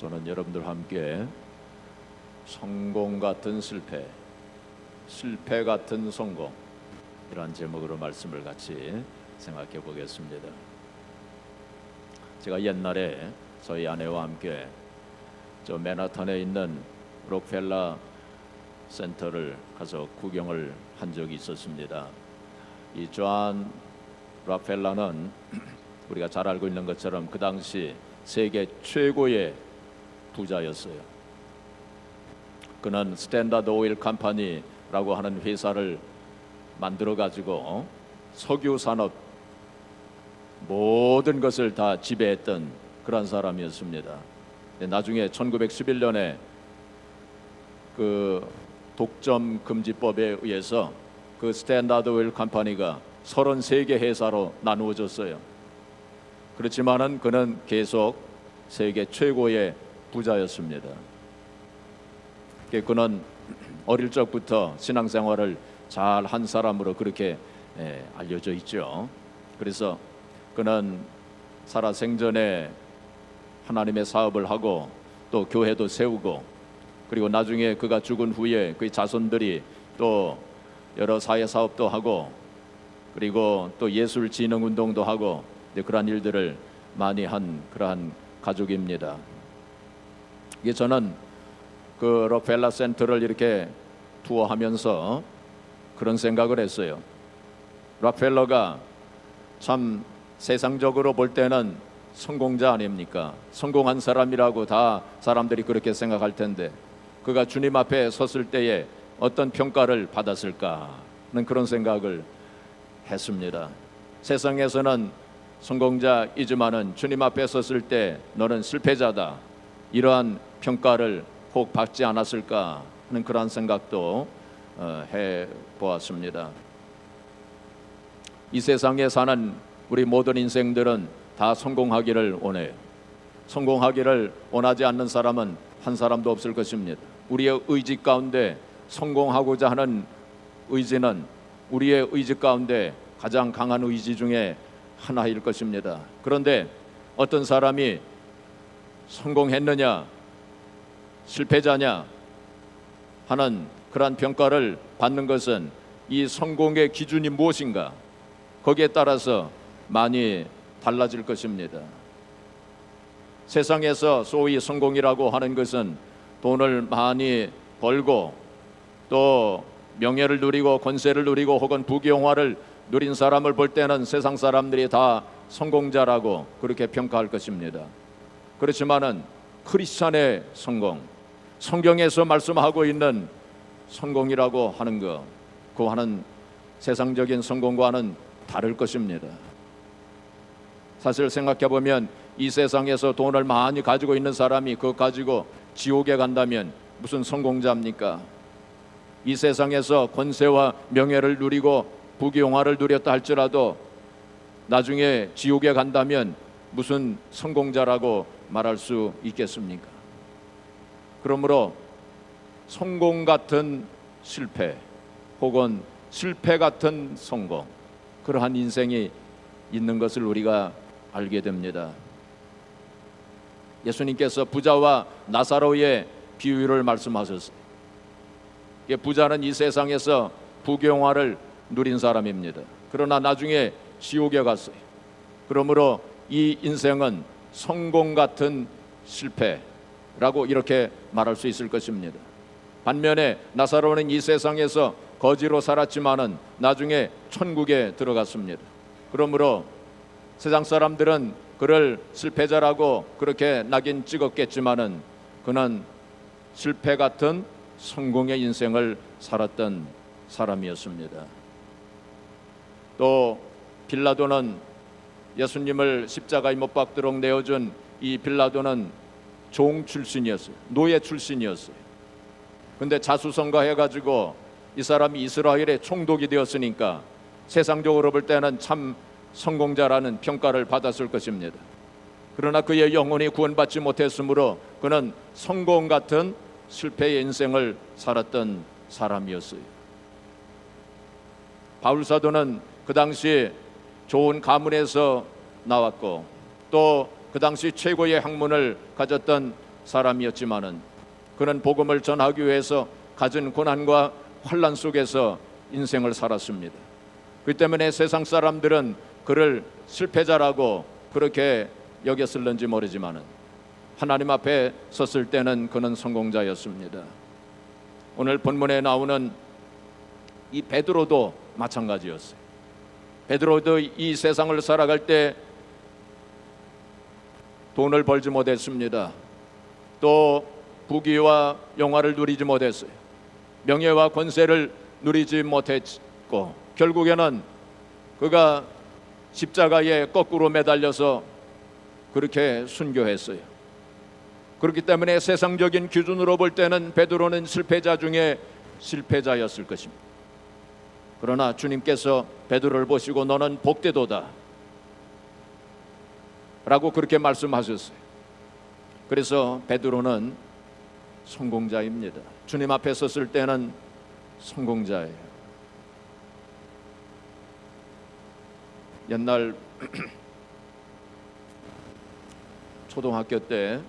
저는 여러분들과 함께 성공 같은 실패, 실패 같은 성공, 이런 제목으로 말씀을 같이 생각해 보겠습니다. 제가 옛날에 저희 아내와 함께 저 맨하탄에 있는 록펠러 센터를 가서 구경을 한 적이 있었습니다. 이 존 록펠러는 우리가 잘 알고 있는 것처럼 그 당시 세계 최고의 부자였어요. 그는 스탠다드 오일 컴퍼니라고 하는 회사를 만들어 가지고 석유 산업 모든 것을 다 지배했던 그런 사람이었습니다. 나중에 1911년에 그 독점 금지법에 의해서 그 스탠다드 오일 컴퍼니가 33개 회사로 나누어졌어요. 그렇지만은 그는 계속 세계 최고의 부자였습니다. 그는 어릴 적부터 신앙생활을 잘 한 사람으로 그렇게 알려져 있죠. 그래서 그는 살아생전에 하나님의 사업을 하고 또 교회도 세우고, 그리고 나중에 그가 죽은 후에 그의 자손들이 또 여러 사회 사업도 하고, 그리고 또 예술 진흥 운동도 하고, 그러한 일들을 많이 한 그러한 가족입니다. 이게 저는 그 록펠러 센터를 이렇게 투어하면서 그런 생각을 했어요. 록펠러가 참 세상적으로 볼 때는 성공자 아닙니까? 성공한 사람이라고 다 사람들이 그렇게 생각할 텐데, 그가 주님 앞에 섰을 때에 어떤 평가를 받았을까 하는 그런 생각을 했습니다. 세상에서는 성공자이지만은 주님 앞에 섰을 때 너는 실패자다, 이러한 평가를 꼭 받지 않았을까 하는 그런 생각도 해보았습니다. 이 세상에 사는 우리 모든 인생들은 다 성공하기를 원해요. 성공하기를 원하지 않는 사람은 한 사람도 없을 것입니다. 우리의 의지 가운데 성공하고자 하는 의지는 우리의 의지 가운데 가장 강한 의지 중에 하나일 것입니다. 그런데 어떤 사람이 성공했느냐 실패자냐 하는 그러한 평가를 받는 것은 이 성공의 기준이 무엇인가, 거기에 따라서 많이 달라질 것입니다. 세상에서 소위 성공이라고 하는 것은 돈을 많이 벌고 또 명예를 누리고 권세를 누리고 혹은 부귀영화를 누린 사람을 볼 때는 세상 사람들이 다 성공자라고 그렇게 평가할 것입니다. 그렇지만은 크리스찬의 성공, 성경에서 말씀하고 있는 성공이라고 하는 것, 그와는 세상적인 성공과는 다를 것입니다. 사실 생각해 보면 이 세상에서 돈을 많이 가지고 있는 사람이 그거 가지고 지옥에 간다면 무슨 성공자입니까? 이 세상에서 권세와 명예를 누리고 부귀영화를 누렸다 할지라도 나중에 지옥에 간다면 무슨 성공자라고 말할 수 있겠습니까? 그러므로 성공 같은 실패 혹은 실패 같은 성공, 그러한 인생이 있는 것을 우리가 알게 됩니다. 예수님께서 부자와 나사로의 비유를 말씀하셨어요. 부자는 이 세상에서 부귀영화를 누린 사람입니다. 그러나 나중에 지옥에 갔어요. 그러므로 이 인생은 성공 같은 실패라고 이렇게 말할 수 있을 것입니다. 반면에 나사로는 이 세상에서 거지로 살았지만은 나중에 천국에 들어갔습니다. 그러므로 세상 사람들은 그를 실패자라고 그렇게 낙인 찍었겠지만은 그는 실패 같은 성공의 인생을 살았던 사람이었습니다. 또 빌라도는 예수님을 십자가에 못 박도록 내어준 이 빌라도는 종 출신이었어요. 노예 출신이었어요. 근데 자수성가해가지고 이 사람이 이스라엘의 총독이 되었으니까 세상적으로 볼 때는 참 성공자라는 평가를 받았을 것입니다. 그러나 그의 영혼이 구원받지 못했으므로 그는 성공 같은 실패의 인생을 살았던 사람이었어요. 바울사도는 그 당시 좋은 가문에서 나왔고 또 그 당시 최고의 학문을 가졌던 사람이었지만은 그는 복음을 전하기 위해서 가진 고난과 환난 속에서 인생을 살았습니다. 그 때문에 세상 사람들은 그를 실패자라고 그렇게 여겼을는지 모르지만은 하나님 앞에 섰을 때는 그는 성공자였습니다. 오늘 본문에 나오는 이 베드로도 마찬가지였어요. 베드로도 이 세상을 살아갈 때 돈을 벌지 못했습니다. 또 부귀와 영화를 누리지 못했어요. 명예와 권세를 누리지 못했고 결국에는 그가 십자가에 거꾸로 매달려서 그렇게 순교했어요. 그렇기 때문에 세상적인 기준으로 볼 때는 베드로는 실패자 중에 실패자였을 것입니다. 그러나 주님께서 베드로를 보시고 너는 복되도다 라고 그렇게 말씀하셨어요. 그래서 베드로는 성공자입니다. 주님 앞에 섰을 때는 성공자예요. 옛날 초등학교 때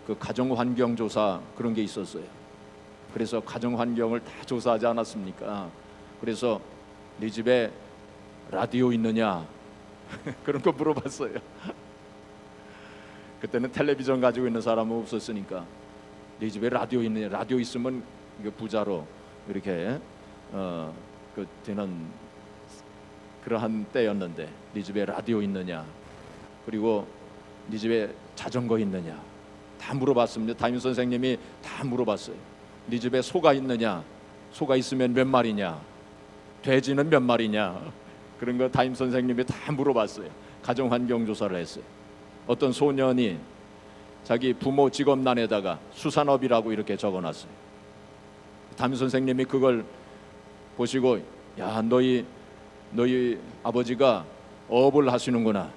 그 가정 환경 조사 그런 게 있었어요. 그래서 가정 환경을 다 조사하지 않았습니까? 그래서 네 집에 라디오 있느냐 그런 거 물어봤어요. 그때는 텔레비전 가지고 있는 사람은 없었으니까 네 집에 라디오 있느냐, 라디오 있으면 이거 부자로 이렇게 그 되는 그러한 때였는데 네 집에 라디오 있느냐, 그리고 네 집에 자전거 있느냐 다 물어봤습니다. 담임 선생님이 다 물어봤어요. 네 집에 소가 있느냐, 소가 있으면 몇 마리냐, 돼지는 몇 마리냐, 그런 거 담임 선생님이 다 물어봤어요. 가정 환경 조사를 했어요. 어떤 소년이 자기 부모 직업란에다가 수산업이라고 이렇게 적어놨어요. 담임 선생님이 그걸 보시고 야 너희 아버지가 어업을 하시는구나.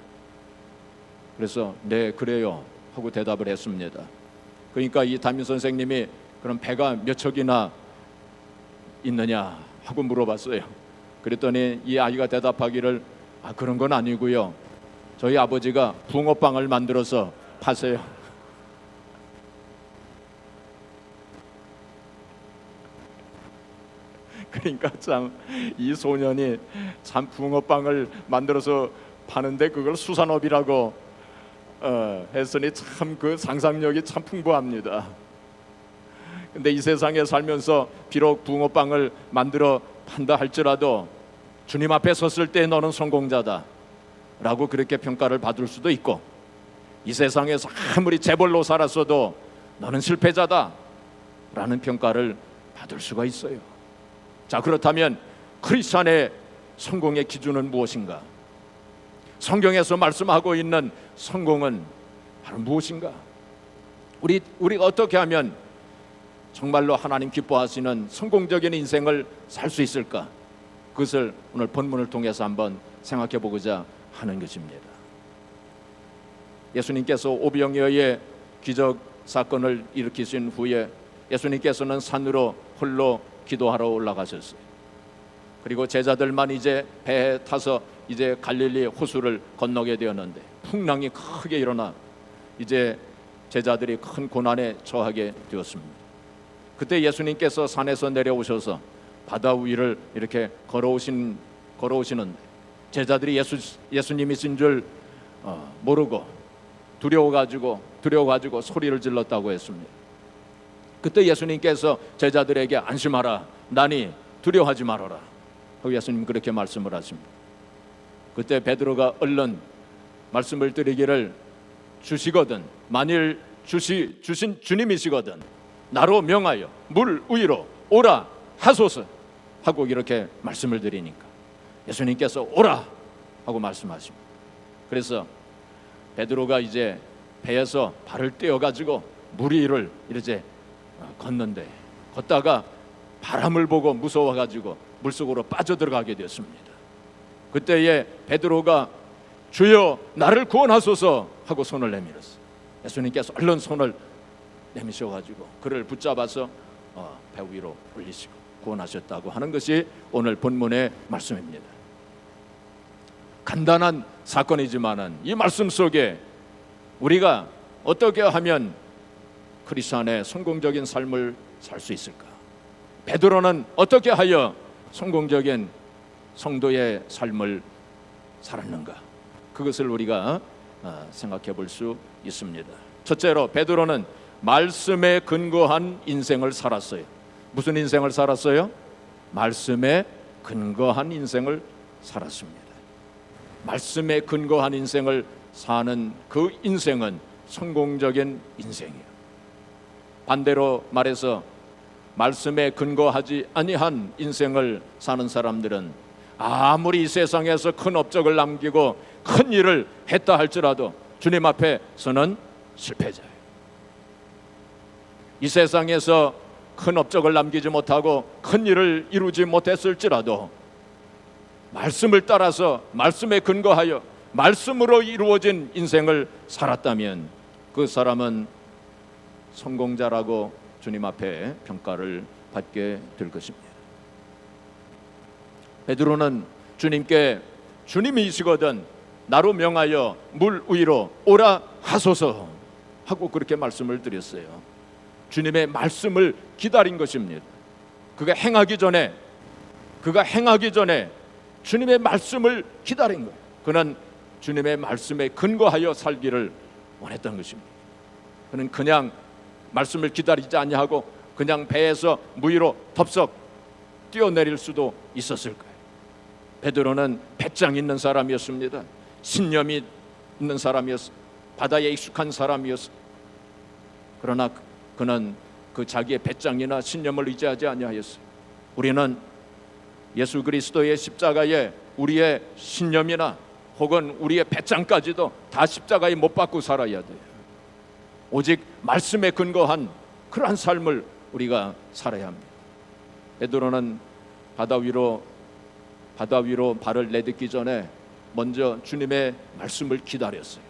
그래서 네 그래요 하고 대답을 했습니다. 그러니까 이 담임 선생님이 그럼 배가 몇 척이나 있느냐 하고 물어봤어요. 그랬더니 이 아이가 대답하기를 그런 건 아니고요, 저희 아버지가 붕어빵을 만들어서 파세요. 그러니까 참 이 소년이 참 붕어빵을 만들어서 파는데 그걸 수산업이라고 했으니 참 그 상상력이 참 풍부합니다. 근데 이 세상에 살면서 비록 붕어빵을 만들어 판다 할지라도 주님 앞에 섰을 때 너는 성공자다 라고 그렇게 평가를 받을 수도 있고, 이 세상에서 아무리 재벌로 살았어도 너는 실패자다 라는 평가를 받을 수가 있어요. 자, 그렇다면 크리스찬의 성공의 기준은 무엇인가? 성경에서 말씀하고 있는 성공은 바로 무엇인가? 우리가 어떻게 하면 정말로 하나님 기뻐하시는 성공적인 인생을 살 수 있을까? 그것을 오늘 본문을 통해서 한번 생각해 보고자 하는 것입니다. 예수님께서 오병이어의 기적 사건을 일으키신 후에 예수님께서는 산으로 홀로 기도하러 올라가셨어요. 그리고 제자들만 이제 배에 타서 이제 갈릴리 호수를 건너게 되었는데 풍랑이 크게 일어나 이제 제자들이 큰 고난에 처하게 되었습니다. 그때 예수님께서 산에서 내려오셔서 바다 위를 이렇게 걸어오시는 제자들이 예수님이신 줄 모르고 두려워가지고 소리를 질렀다고 했습니다. 그때 예수님께서 제자들에게 안심하라, 나니 두려워하지 말아라 하고 예수님 그렇게 말씀을 하십니다. 그때 베드로가 얼른 말씀을 드리기를, 주시거든, 만일 주신 주님이시거든 나로 명하여 물 위로 오라 하소서 하고 이렇게 말씀을 드리니까 예수님께서 오라 하고 말씀하십니다. 그래서 베드로가 이제 배에서 발을 떼어가지고 물 위를 이렇게 걷는데, 걷다가 바람을 보고 무서워가지고 물속으로 빠져들어가게 되었습니다. 그때에 베드로가 주여 나를 구원하소서 하고 손을 내밀었어요. 예수님께서 얼른 손을 내미셔가지고 그를 붙잡아서 배 위로 올리시고 구원하셨다고 하는 것이 오늘 본문의 말씀입니다. 간단한 사건이지만은 이 말씀 속에 우리가 어떻게 하면 크리스천의 성공적인 삶을 살 수 있을까? 베드로는 어떻게 하여 성공적인 성도의 삶을 살았는가? 그것을 우리가 생각해 볼 수 있습니다. 첫째로 베드로는 말씀에 근거한 인생을 살았어요. 무슨 인생을 살았어요? 말씀에 근거한 인생을 살았습니다. 말씀에 근거한 인생을 사는 그 인생은 성공적인 인생이에요. 반대로 말해서 말씀에 근거하지 아니한 인생을 사는 사람들은 아무리 이 세상에서 큰 업적을 남기고 큰 일을 했다 할지라도 주님 앞에서는 실패자예요. 이 세상에서 큰 업적을 남기지 못하고 큰 일을 이루지 못했을지라도 말씀을 따라서 말씀에 근거하여 말씀으로 이루어진 인생을 살았다면 그 사람은 성공자라고 주님 앞에 평가를 받게 될 것입니다. 베드로는 주님께 주님이시거든 나로 명하여 물 위로 오라 하소서 하고 그렇게 말씀을 드렸어요. 주님의 말씀을 기다린 것입니다. 그가 행하기 전에 주님의 말씀을 기다린 거예요. 그는 주님의 말씀에 근거하여 살기를 원했던 것입니다. 그는 그냥 말씀을 기다리지 아니하고 그냥 배에서 무 위로 덥석 뛰어내릴 수도 있었을 거예요. 베드로는 배짱 있는 사람이었습니다. 신념이 있는 사람이었어요. 바다에 익숙한 사람이었어요. 그러나 그는 그 자기의 배짱이나 신념을 의지하지 아니하였어요. 우리는 예수 그리스도의 십자가에 우리의 신념이나 혹은 우리의 배짱까지도 다 십자가에 못 박고 살아야 돼요. 오직 말씀에 근거한 그러한 삶을 우리가 살아야 합니다. 베드로는 바다 위로 발을 내딛기 전에 먼저 주님의 말씀을 기다렸어요.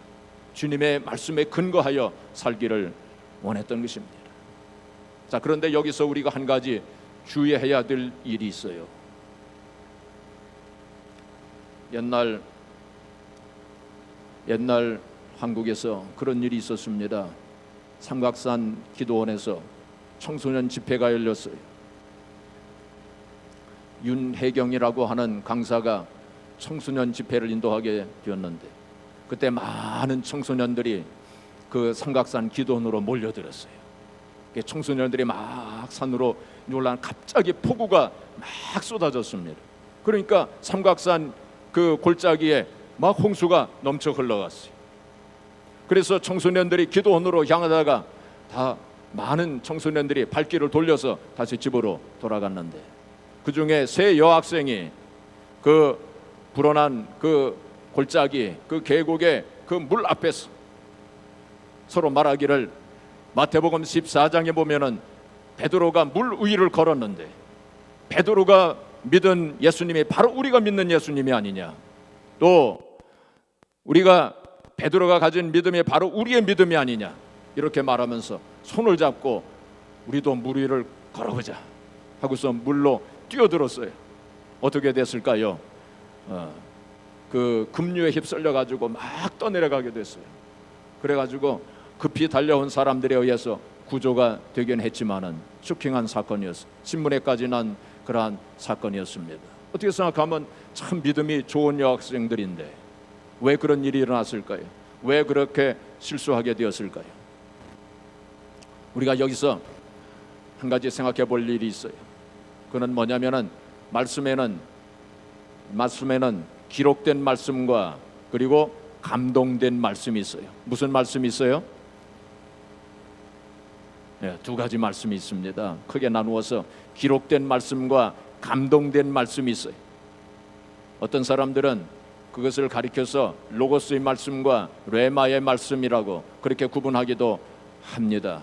주님의 말씀에 근거하여 살기를 원했던 것입니다. 자, 그런데 여기서 우리가 한 가지 주의해야 될 일이 있어요. 옛날 한국에서 그런 일이 있었습니다. 삼각산 기도원에서 청소년 집회가 열렸어요. 윤혜경이라고 하는 강사가 청소년 집회를 인도하게 되었는데 그때 많은 청소년들이 그 삼각산 기도원으로 몰려들었어요. 청소년들이 막 산으로 올라가는 갑자기 폭우가 막 쏟아졌습니다. 그러니까 삼각산 그 골짜기에 막 홍수가 넘쳐 흘러갔어요. 그래서 청소년들이 기도원으로 향하다가 다 많은 청소년들이 발길을 돌려서 다시 집으로 돌아갔는데 그 중에 세 여학생이 그 불어난 그 골짜기 그 계곡의 그 물 앞에서 서로 말하기를, 마태복음 14장에 보면은 베드로가 물 위를 걸었는데 베드로가 믿은 예수님이 바로 우리가 믿는 예수님이 아니냐, 또 우리가 베드로가 가진 믿음이 바로 우리의 믿음이 아니냐, 이렇게 말하면서 손을 잡고 우리도 물 위를 걸어보자 하고서 물로 뛰어들었어요. 어떻게 됐을까요? 그 급류에 휩쓸려 가지고 막 떠내려가게 됐어요. 그래가지고 급히 달려온 사람들에 의해서 구조가 되긴 했지만은 쇼킹한 사건이었어요. 신문에까지 난 그러한 사건이었습니다. 어떻게 생각하면 참 믿음이 좋은 여학생들인데 왜 그런 일이 일어났을까요? 왜 그렇게 실수하게 되었을까요? 우리가 여기서 한 가지 생각해 볼 일이 있어요. 그는 뭐냐면은 말씀에는 기록된 말씀과 그리고 감동된 말씀이 있어요. 무슨 말씀이 있어요? 두 가지 말씀이 있습니다. 크게 나누어서 기록된 말씀과 감동된 말씀이 있어요. 어떤 사람들은 그것을 가리켜서 로고스의 말씀과 레마의 말씀이라고 그렇게 구분하기도 합니다.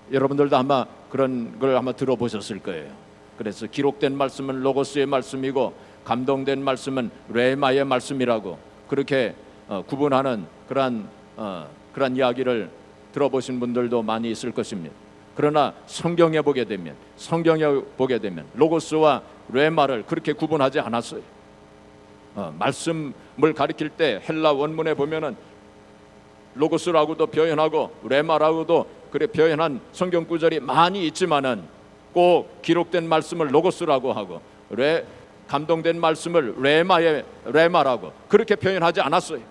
여러분들도 아마 그런 걸 아마 들어보셨을 거예요. 그래서 기록된 말씀은 로고스의 말씀이고 감동된 말씀은 레마의 말씀이라고 그렇게 구분하는 그러한 이야기를 들어보신 분들도 많이 있을 것입니다. 그러나 성경에 보게 되면 로고스와 레마를 그렇게 구분하지 않았어요. 말씀을 가리킬 때 헬라 원문에 보면은 로고스라고도 표현하고 레마라고도 그래 표현한 성경 구절이 많이 있지만은 꼭 기록된 말씀을 로고스라고 하고 감동된 말씀을 레마라고 그렇게 표현하지 않았어요.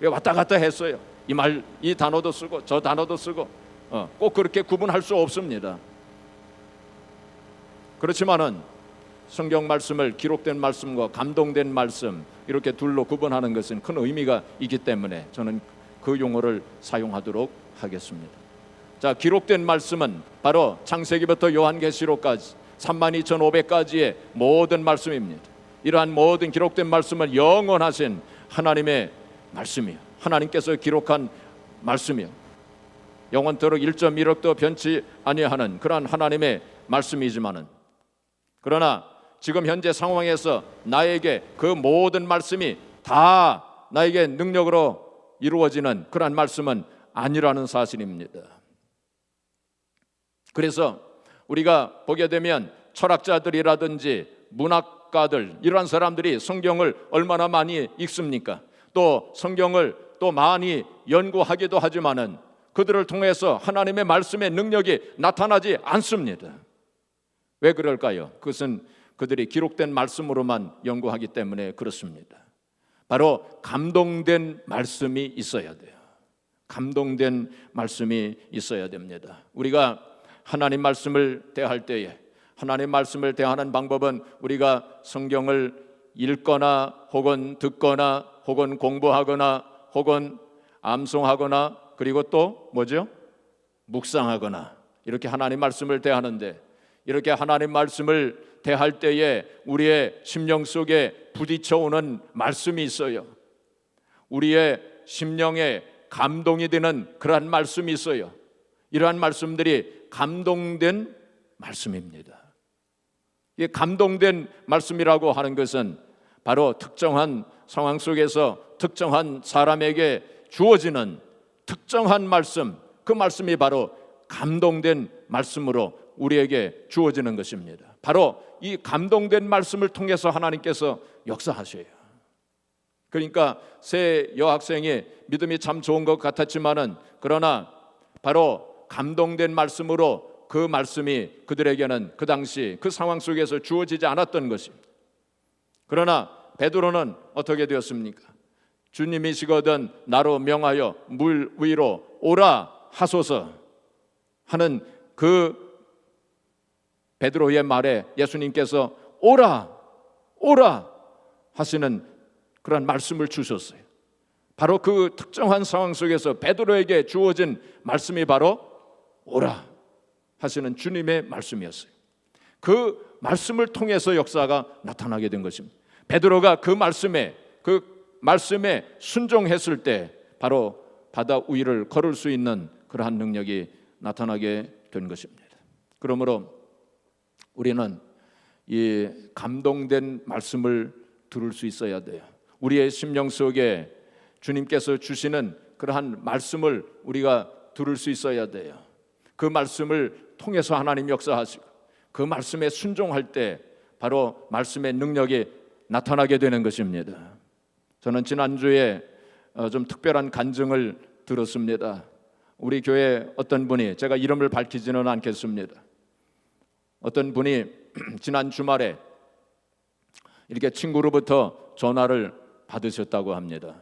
왔다 갔다 했어요. 이 단어도 쓰고 저 단어도 쓰고 꼭 그렇게 구분할 수 없습니다. 그렇지만은 성경 말씀을 기록된 말씀과 감동된 말씀 이렇게 둘로 구분하는 것은 큰 의미가 있기 때문에 저는 그 용어를 사용하도록 하겠습니다. 자, 기록된 말씀은 바로 창세기부터 요한계시록까지 32,500가지의 모든 말씀입니다. 이러한 모든 기록된 말씀은 영원하신 하나님의 말씀이요, 하나님께서 기록한 말씀이요, 영원토록 1.1억도 변치 아니하는 그러한 하나님의 말씀이지만은, 그러나 지금 현재 상황에서 나에게 그 모든 말씀이 다 나에게 능력으로 이루어지는 그러한 말씀은 아니라는 사실입니다. 그래서 우리가 보게 되면 철학자들이라든지 문학가들, 이러한 사람들이 성경을 얼마나 많이 읽습니까? 또 성경을 또 많이 연구하기도 하지만은 그들을 통해서 하나님의 말씀의 능력이 나타나지 않습니다. 왜 그럴까요? 그것은 그들이 기록된 말씀으로만 연구하기 때문에 그렇습니다. 바로 감동된 말씀이 있어야 돼요. 감동된 말씀이 있어야 됩니다. 우리가 하나님 말씀을 대할 때에, 하나님 말씀을 대하는 방법은 우리가 성경을 읽거나 혹은 듣거나 혹은 공부하거나 혹은 암송하거나 그리고 또 뭐죠? 묵상하거나 이렇게 하나님 말씀을 대하는데, 이렇게 하나님 말씀을 대할 때에 우리의 심령 속에 부딪혀오는 말씀이 있어요. 우리의 심령에 감동이 되는 그러한 말씀이 있어요. 이러한 말씀들이 감동된 말씀입니다. 이 감동된 말씀이라고 하는 것은 바로 특정한 상황 속에서 특정한 사람에게 주어지는 특정한 말씀, 그 말씀이 바로 감동된 말씀으로 우리에게 주어지는 것입니다. 바로 이 감동된 말씀을 통해서 하나님께서 역사하셔요. 그러니까 새 여학생이 믿음이 참 좋은 것 같았지만은, 그러나 바로 감동된 말씀으로 그 말씀이 그들에게는 그 당시 그 상황 속에서 주어지지 않았던 것입니다. 그러나 베드로는 어떻게 되었습니까? 주님이시거든 나로 명하여 물 위로 오라 하소서 하는 그 베드로의 말에 예수님께서 오라 하시는 그런 말씀을 주셨어요. 바로 그 특정한 상황 속에서 베드로에게 주어진 말씀이 바로 오라 하시는 주님의 말씀이었어요. 그 말씀을 통해서 역사가 나타나게 된 것입니다. 베드로가 그 말씀에 순종했을 때 바로 바다 위를 걸을 수 있는 그러한 능력이 나타나게 된 것입니다. 그러므로 우리는 이 감동된 말씀을 들을 수 있어야 돼요. 우리의 심령 속에 주님께서 주시는 그러한 말씀을 우리가 들을 수 있어야 돼요. 그 말씀을 통해서 하나님 역사하시고 그 말씀에 순종할 때 바로 말씀의 능력이 나타나게 되는 것입니다. 저는 지난주에 좀 특별한 간증을 들었습니다. 우리 교회 어떤 분이, 제가 이름을 밝히지는 않겠습니다, 어떤 분이 지난 주말에 이렇게 친구로부터 전화를 받으셨다고 합니다.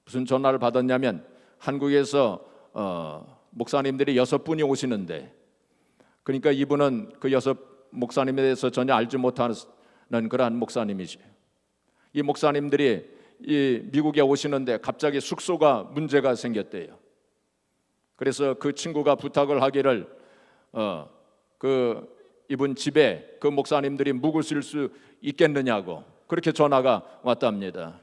무슨 전화를 받았냐면 한국에서 목사님들이 6분이 오시는데, 그러니까 이분은 그 6 목사님에 대해서 전혀 알지 못하는 그러한 목사님이시죠. 이 목사님들이 이 미국에 오시는데 갑자기 숙소가 문제가 생겼대요. 그래서 그 친구가 부탁을 하기를 그 이분 집에 그 목사님들이 묵으실 수 있겠느냐고 그렇게 전화가 왔답니다.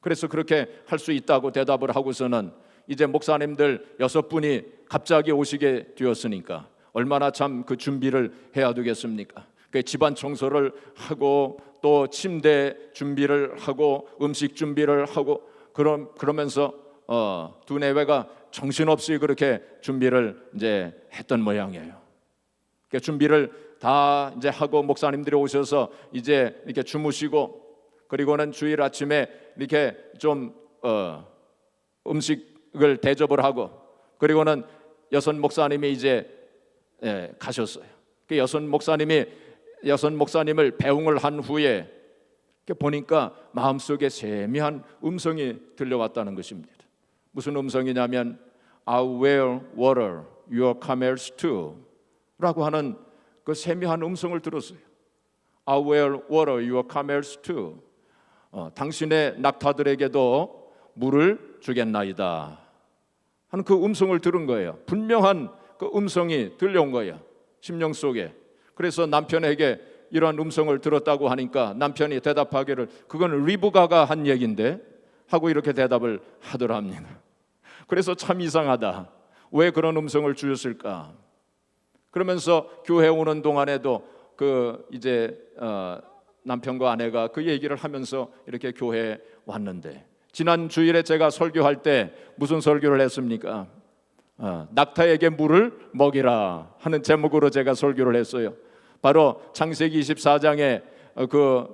그래서 그렇게 할 수 있다고 대답을 하고서는 이제 목사님들 6분이 갑자기 오시게 되었으니까 얼마나 참 그 준비를 해야 되겠습니까? 그 집안 청소를 하고 또 침대 준비를 하고 음식 준비를 하고 그러면서 두뇌가 정신없이 그렇게 준비를 이제 했던 모양이에요. 그 준비를 다 이제 하고 목사님들이 오셔서 이제 이렇게 주무시고, 그리고는 주일 아침에 이렇게 좀 음식을 대접을 하고, 그리고는 여섯 목사님이 이제 가셨어요. 그 여섯 목사님을 배웅을 한 후에 보니까 마음속에 세미한 음성이 들려왔다는 것입니다. 무슨 음성이냐면 I'll wear water, your camels too 라고 하는 그 세미한 음성을 들었어요. I'll wear water, your camels too. 당신의 낙타들에게도 물을 주겠나이다 하는 그 음성을 들은 거예요. 분명한 그 음성이 들려온 거예요, 심령 속에. 그래서 남편에게 이러한 음성을 들었다고 하니까 남편이 대답하기를 그건 리브가가 한 얘긴데 하고 이렇게 대답을 하더랍니다. 그래서 참 이상하다, 왜 그런 음성을 주셨을까? 그러면서 교회 오는 동안에도 그 이제 남편과 아내가 그 얘기를 하면서 이렇게 교회에 왔는데, 지난 주일에 제가 설교할 때 무슨 설교를 했습니까? 낙타에게 물을 먹이라 하는 제목으로 제가 설교를 했어요. 바로 창세기 24장에 그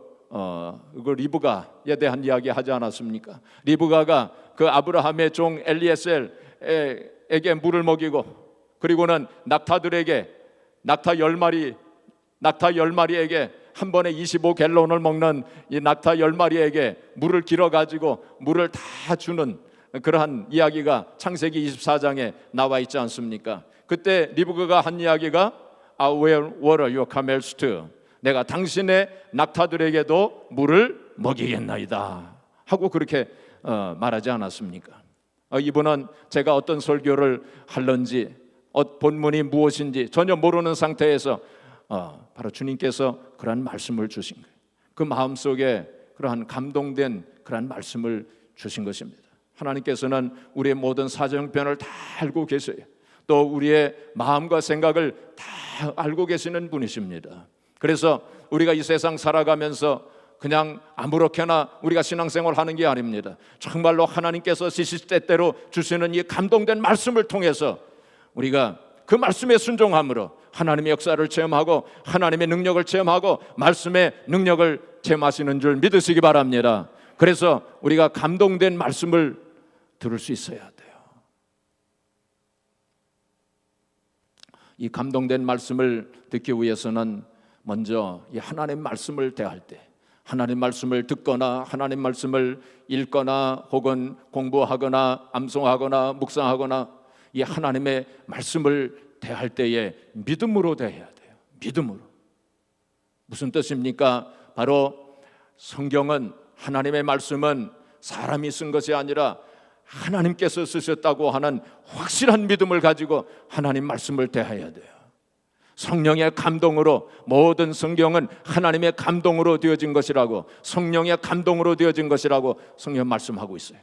리브가에 대한 이야기 하지 않았습니까? 리브가가 그 아브라함의 종 엘리에셀에게 물을 먹이고, 그리고는 낙타들에게 낙타 10마리에게 한 번에 25갤론을 먹는 이 낙타 10마리에게 물을 길어가지고 물을 다 주는 그러한 이야기가 창세기 24장에 나와 있지 않습니까? 그때 리브가가 한 이야기가 I will water your camels too. 내가 당신의 낙타들에게도 물을 먹이겠나이다 하고 그렇게 말하지 않았습니까? 이분은 제가 어떤 설교를 할런지 본문이 무엇인지 전혀 모르는 상태에서 바로 주님께서 그러한 말씀을 주신 거예요. 그 마음속에 그러한 감동된 그러한 말씀을 주신 것입니다. 하나님께서는 우리의 모든 사정편을 다 알고 계세요. 또 우리의 마음과 생각을 다 알고 계시는 분이십니다. 그래서 우리가 이 세상 살아가면서 그냥 아무렇게나 우리가 신앙생활 하는 게 아닙니다. 정말로 하나님께서 시시때때로 주시는 이 감동된 말씀을 통해서 우리가 그 말씀에 순종함으로 하나님의 역사를 체험하고 하나님의 능력을 체험하고 말씀의 능력을 체험하시는 줄 믿으시기 바랍니다. 그래서 우리가 감동된 말씀을 들을 수 있어야 돼요. 이 감동된 말씀을 듣기 위해서는 먼저 이 하나님 말씀을 대할 때, 하나님 말씀을 듣거나 하나님 말씀을 읽거나 혹은 공부하거나 암송하거나 묵상하거나 이 하나님의 말씀을 대할 때에 믿음으로 대해야 돼요. 믿음으로. 무슨 뜻입니까? 바로 성경은, 하나님의 말씀은 사람이 쓴 것이 아니라 하나님께서 쓰셨다고 하는 확실한 믿음을 가지고 하나님 말씀을 대해야 돼요. 성령의 감동으로, 모든 성경은 하나님의 감동으로 되어진 것이라고, 성령의 감동으로 되어진 것이라고 성경 말씀하고 있어요.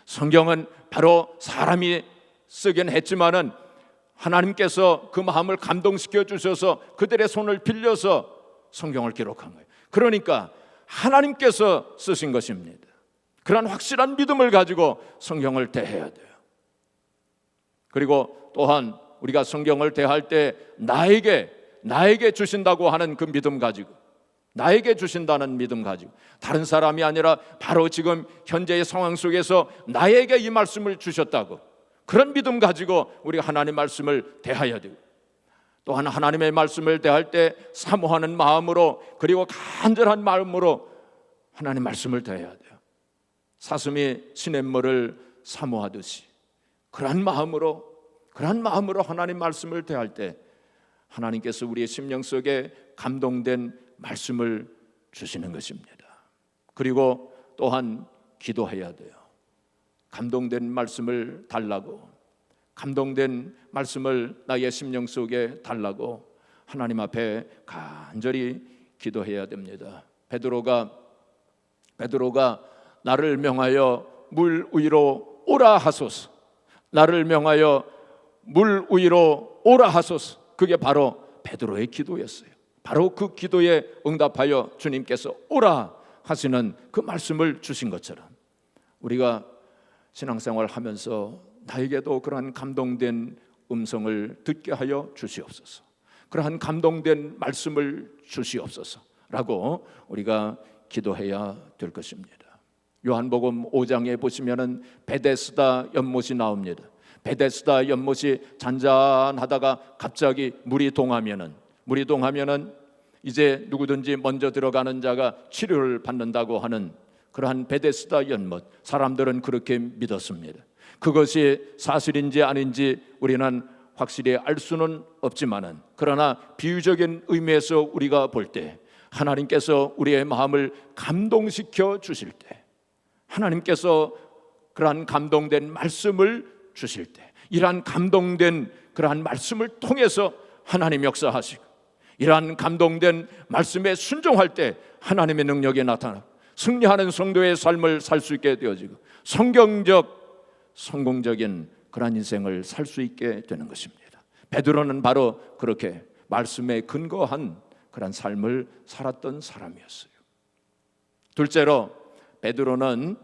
성경은 바로 사람이 쓰긴 했지만은 하나님께서 그 마음을 감동시켜 주셔서 그들의 손을 빌려서 성경을 기록한 거예요. 그러니까 하나님께서 쓰신 것입니다. 그런 확실한 믿음을 가지고 성경을 대해야 돼요. 그리고 또한 우리가 성경을 대할 때 나에게 주신다고 하는 그 믿음 가지고, 나에게 주신다는 믿음 가지고, 다른 사람이 아니라 바로 지금 현재의 상황 속에서 나에게 이 말씀을 주셨다고, 그런 믿음 가지고 우리가 하나님 말씀을 대해야 돼요. 또한 하나님의 말씀을 대할 때 사모하는 마음으로, 그리고 간절한 마음으로 하나님 말씀을 대해야 돼요. 사슴이 시냇물을 사모하듯이 그러한 마음으로 하나님 말씀을 대할 때 하나님께서 우리의 심령 속에 감동된 말씀을 주시는 것입니다. 그리고 또한 기도해야 돼요. 감동된 말씀을 달라고, 감동된 말씀을 나의 심령 속에 달라고 하나님 앞에 간절히 기도해야 됩니다. 베드로가 나를 명하여 물 위로 오라 하소서, 나를 명하여 물 위로 오라 하소서. 그게 바로 베드로의 기도였어요. 바로 그 기도에 응답하여 주님께서 오라 하시는 그 말씀을 주신 것처럼 우리가 신앙생활 하면서 나에게도 그러한 감동된 음성을 듣게 하여 주시옵소서, 그러한 감동된 말씀을 주시옵소서 라고 우리가 기도해야 될 것입니다. 요한복음 5장에 보시면은 베데스다 연못이 나옵니다. 베데스다 연못이 잔잔하다가 갑자기 물이 동하면은 이제 누구든지 먼저 들어가는 자가 치료를 받는다고 하는 그러한 베데스다 연못, 사람들은 그렇게 믿었습니다. 그것이 사실인지 아닌지 우리는 확실히 알 수는 없지만은, 그러나 비유적인 의미에서 우리가 볼 때 하나님께서 우리의 마음을 감동시켜 주실 때, 하나님께서 그러한 감동된 말씀을 주실 때, 이러한 감동된 그러한 말씀을 통해서 하나님 역사하시고, 이러한 감동된 말씀에 순종할 때 하나님의 능력이 나타나고 승리하는 성도의 삶을 살 수 있게 되어지고 성공적인 그러한 인생을 살 수 있게 되는 것입니다. 베드로는 바로 그렇게 말씀에 근거한 그런 삶을 살았던 사람이었어요. 둘째로 베드로는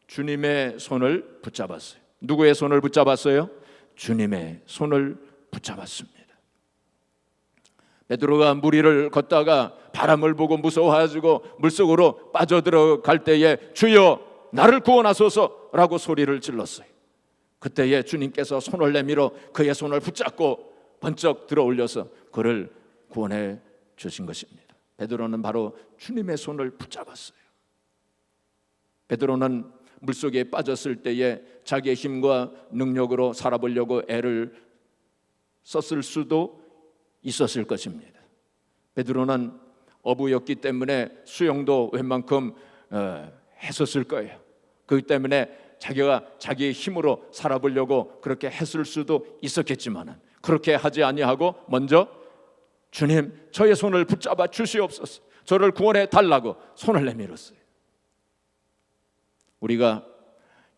주님의 손을 붙잡았어요. 누구의 손을 붙잡았어요? 주님의 손을 붙잡았습니다. 베드로가 물 위를 걷다가 바람을 보고 무서워가지고 물속으로 빠져들어갈 때에 주여 나를 구원하소서라고 소리를 질렀어요. 그때에 주님께서 손을 내밀어 그의 손을 붙잡고 번쩍 들어 올려서 그를 구원해 주신 것입니다. 베드로는 바로 주님의 손을 붙잡았어요. 베드로는 물속에 빠졌을 때에 자기의 힘과 능력으로 살아보려고 애를 썼을 수도 있었을 것입니다. 베드로는 어부였기 때문에 수영도 웬만큼 했었을 거예요. 그렇기 때문에 자기가 자기의 힘으로 살아보려고 그렇게 했을 수도 있었겠지만 그렇게 하지 아니하고 먼저 주님 저의 손을 붙잡아 주시옵소서, 저를 구원해 달라고 손을 내밀었어요. 우리가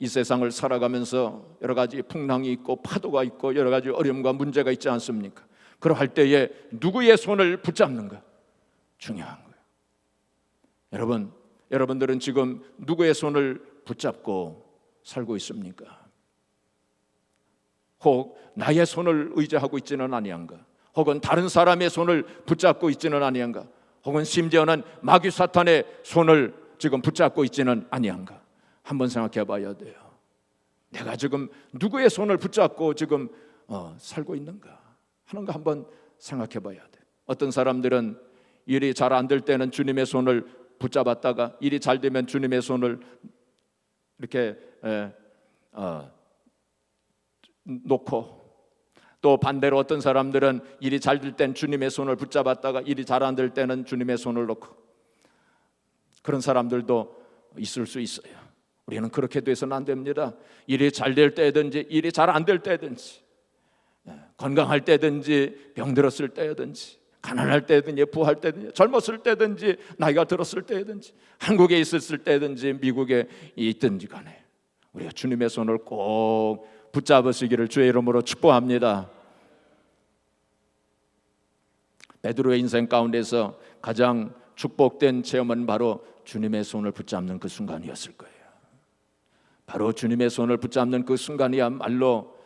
이 세상을 살아가면서 여러 가지 풍랑이 있고 파도가 있고 여러 가지 어려움과 문제가 있지 않습니까? 그러할 때에 누구의 손을 붙잡는가 중요한 거예요. 여러분들은 지금 누구의 손을 붙잡고 살고 있습니까? 혹 나의 손을 의지하고 있지는 아니한가? 혹은 다른 사람의 손을 붙잡고 있지는 아니한가? 혹은 심지어는 마귀 사탄의 손을 지금 붙잡고 있지는 아니한가? 한번 생각해 봐야 돼요. 내가 지금 누구의 손을 붙잡고 지금 살고 있는가 하는 거 한번 생각해 봐야 돼. 어떤 사람들은 일이 잘 안 될 때는 주님의 손을 붙잡았다가 일이 잘 되면 주님의 손을 이렇게 놓고, 또 반대로 어떤 사람들은 일이 잘 될 땐 주님의 손을 붙잡았다가 일이 잘 안 될 때는 주님의 손을 놓고, 그런 사람들도 있을 수 있어요. 우리는 그렇게 돼서는 안 됩니다. 일이 잘 될 때든지 일이 잘 안 될 때든지, 건강할 때든지 병들었을 때든지, 가난할 때든지 부할 때든지, 젊었을 때든지 나이가 들었을 때든지, 한국에 있었을 때든지 미국에 있든지 간에 우리가 주님의 손을 꼭 붙잡으시기를 주의 이름으로 축복합니다. 베드로의 인생 가운데서 가장 축복된 체험은 바로 주님의 손을 붙잡는 그 순간이었을 거예요. 바로 주님의 손을 붙잡는 그 순간이야말로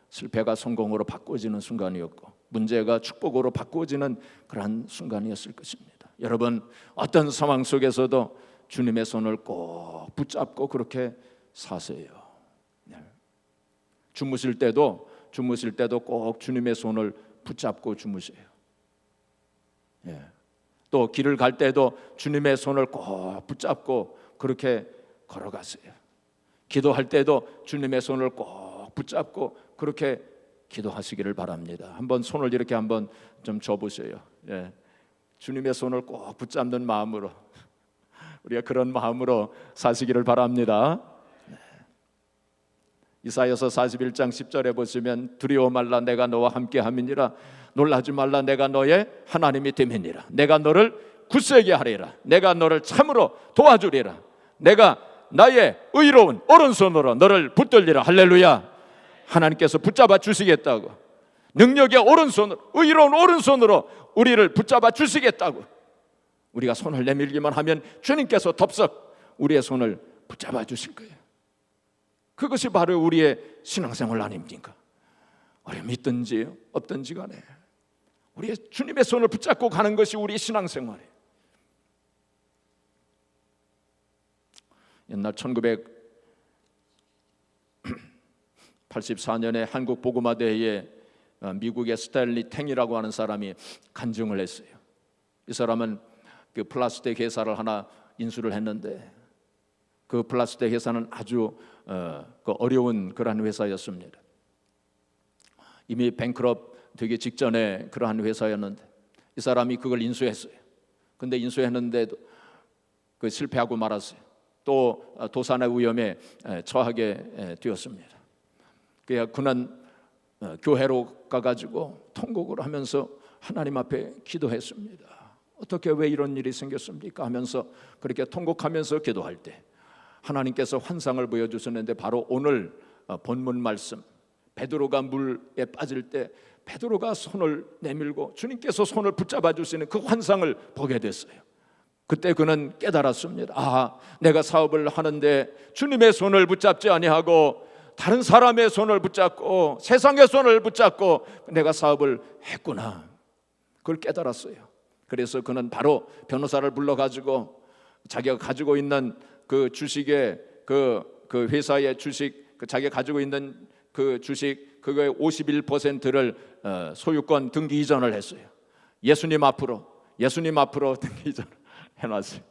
실패가 성공으로 바꿔지는 순간이었고 문제가 축복으로 바꿔지는 그러한 순간이었을 것입니다. 여러분, 어떤 상황 속에서도 주님의 손을 꼭 붙잡고 그렇게 사세요. 주무실 때도 꼭 주님의 손을 붙잡고 주무세요. 또 길을 갈 때도 주님의 손을 꼭 붙잡고 그렇게 걸어가세요. 기도할 때도 주님의 손을 꼭 붙잡고 그렇게 기도하시기를 바랍니다. 한번 손을 이렇게 한번 좀 줘보세요. 주님의 손을 꼭 붙잡는 마음으로, 우리가 그런 마음으로 사시기를 바랍니다. 이사야서 41장 10절에 보시면 두려워 말라 내가 너와 함께 함이니라, 놀라지 말라 내가 너의 하나님이 됨이니라, 내가 너를 굳세게 하리라, 내가 너를 참으로 도와주리라, 내가 나의 의로운 오른손으로 너를 붙들리라. 할렐루야. 하나님께서 붙잡아 주시겠다고, 능력의 오른손으로, 의로운 오른손으로 우리를 붙잡아 주시겠다고, 우리가 손을 내밀기만 하면 주님께서 덥석 우리의 손을 붙잡아 주실 거예요. 그것이 바로 우리의 신앙생활 아닙니까? 어려움이 있든지 없든지 간에 우리의 주님의 손을 붙잡고 가는 것이 우리의 신앙생활이에요. 옛날 1984년에 한국 복음화 대회에 미국의 스탠리 탱이라고 하는 사람이 간증을 했어요. 이 사람은 그 플라스틱 회사를 하나 인수를 했는데 그 플라스틱 회사는 아주 어려운 그러한 회사였습니다. 이미 뱅크럽 되기 직전에 그러한 회사였는데 이 사람이 그걸 인수했어요. 근데 인수했는데도 그 실패하고 말았어요. 또 도산의 위험에 처하게 되었습니다. 그래야 그는 교회로 가가지고 통곡을 하면서 하나님 앞에 기도했습니다. 어떻게 왜 이런 일이 생겼습니까? 하면서 그렇게 통곡하면서 기도할 때 하나님께서 환상을 보여주셨는데 바로 오늘 본문 말씀 베드로가 물에 빠질 때 베드로가 손을 내밀고 주님께서 손을 붙잡아 주시는 그 환상을 보게 됐어요. 그때 그는 깨달았습니다. 내가 사업을 하는데 주님의 손을 붙잡지 아니하고 다른 사람의 손을 붙잡고 세상의 손을 붙잡고 내가 사업을 했구나. 그걸 깨달았어요. 그래서 그는 바로 변호사를 불러가지고 자기가 가지고 있는 그 주식의 그 회사의 주식, 자기가 가지고 있는 그 주식 그거의 51%를 소유권 등기 이전을 했어요. 예수님 앞으로 등기 이전을 해놨어요.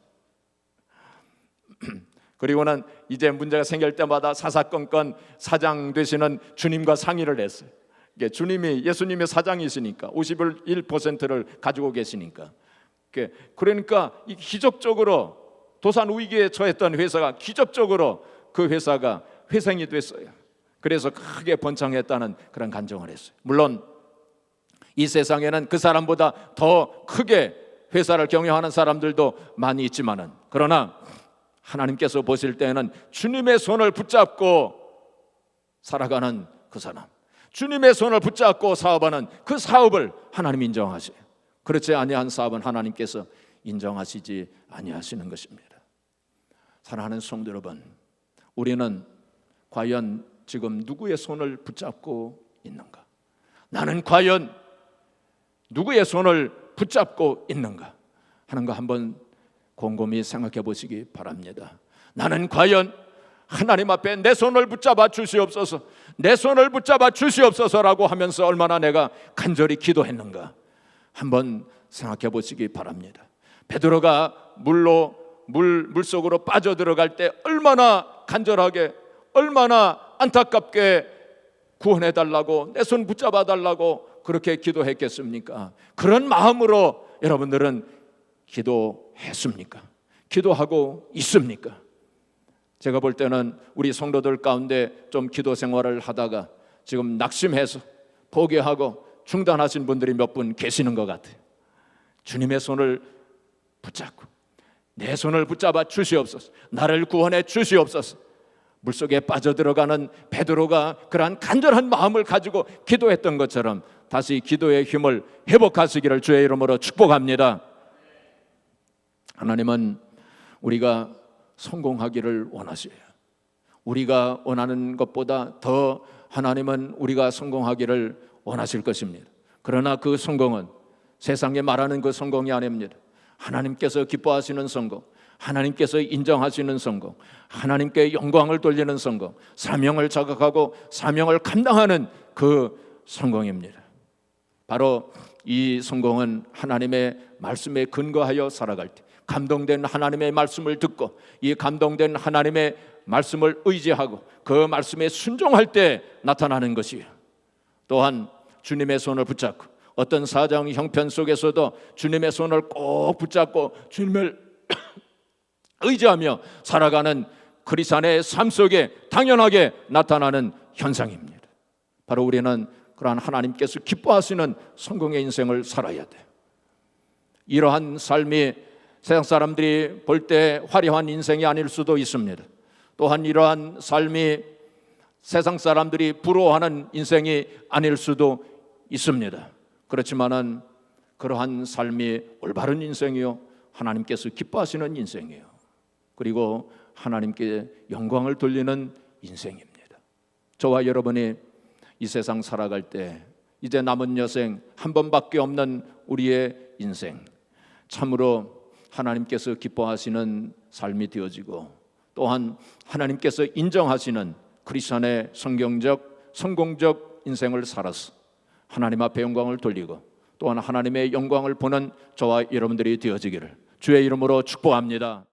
그리고는 이제 문제가 생길 때마다 사사건건 사장 되시는 주님과 상의를 했어요. 예수님이 사장이시니까 51%를 가지고 계시니까. 그러니까 기적적으로 도산 위기에 처했던 회사가 기적적으로 그 회사가 회생이 됐어요. 그래서 크게 번창했다는 그런 간증을 했어요. 물론 이 세상에는 그 사람보다 더 크게 회사를 경영하는 사람들도 많이 있지만은 그러나 하나님께서 보실 때에는 주님의 손을 붙잡고 살아가는 그 사람, 주님의 손을 붙잡고 사업하는 그 사업을 하나님 인정하세요. 그렇지 아니한 사업은 하나님께서 인정하시지 아니하시는 것입니다. 사랑하는 성도 여러분, 우리는 과연 지금 누구의 손을 붙잡고 있는가? 나는 과연 누구의 손을 붙잡고 있는가 하는 거 한번 곰곰이 생각해 보시기 바랍니다. 나는 과연 하나님 앞에 내 손을 붙잡아 주시옵소서, 내 손을 붙잡아 주시옵소서라고 하면서 얼마나 내가 간절히 기도했는가 한번 생각해 보시기 바랍니다. 베드로가 물속으로 빠져들어갈 때 얼마나 간절하게, 얼마나 안타깝게 구원해 달라고, 내 손 붙잡아 달라고 그렇게 기도했겠습니까? 그런 마음으로 여러분들은 기도했습니까? 기도하고 있습니까? 제가 볼 때는 우리 성도들 가운데 좀 기도 생활을 하다가 지금 낙심해서 포기하고 중단하신 분들이 몇 분 계시는 것 같아요. 주님의 손을 붙잡고 내 손을 붙잡아 주시옵소서, 나를 구원해 주시옵소서. 물속에 빠져들어가는 베드로가 그러한 간절한 마음을 가지고 기도했던 것처럼 다시 기도의 힘을 회복하시기를 주의 이름으로 축복합니다. 하나님은 우리가 성공하기를 원하셔요. 우리가 원하는 것보다 더 하나님은 우리가 성공하기를 원하실 것입니다. 그러나 그 성공은 세상에 말하는 그 성공이 아닙니다. 하나님께서 기뻐하시는 성공, 하나님께서 인정하시는 성공, 하나님께 영광을 돌리는 성공, 사명을 자각하고 사명을 감당하는 그 성공입니다. 바로 이 성공은 하나님의 말씀에 근거하여 살아갈 때, 감동된 하나님의 말씀을 듣고 이 감동된 하나님의 말씀을 의지하고 그 말씀에 순종할 때 나타나는 것이에요. 또한 주님의 손을 붙잡고 어떤 사정 형편 속에서도 주님의 손을 꼭 붙잡고 주님을 의지하며 살아가는 크리스찬의 삶 속에 당연하게 나타나는 현상입니다. 바로 우리는 그러한 하나님께서 기뻐하시는 성공의 인생을 살아야 돼요. 이러한 삶이 세상 사람들이 볼 때 화려한 인생이 아닐 수도 있습니다. 또한 이러한 삶이 세상 사람들이 부러워하는 인생이 아닐 수도 있습니다. 그렇지만은 그러한 삶이 올바른 인생이요, 하나님께서 기뻐하시는 인생이에요. 그리고 하나님께 영광을 돌리는 인생입니다. 저와 여러분이 이 세상 살아갈 때 이제 남은 여생 한 번밖에 없는 우리의 인생, 참으로 하나님께서 기뻐하시는 삶이 되어지고 또한 하나님께서 인정하시는 크리스천의 성경적 성공적 인생을 살아서 하나님 앞에 영광을 돌리고 또한 하나님의 영광을 보는 저와 여러분들이 되어지기를 주의 이름으로 축복합니다.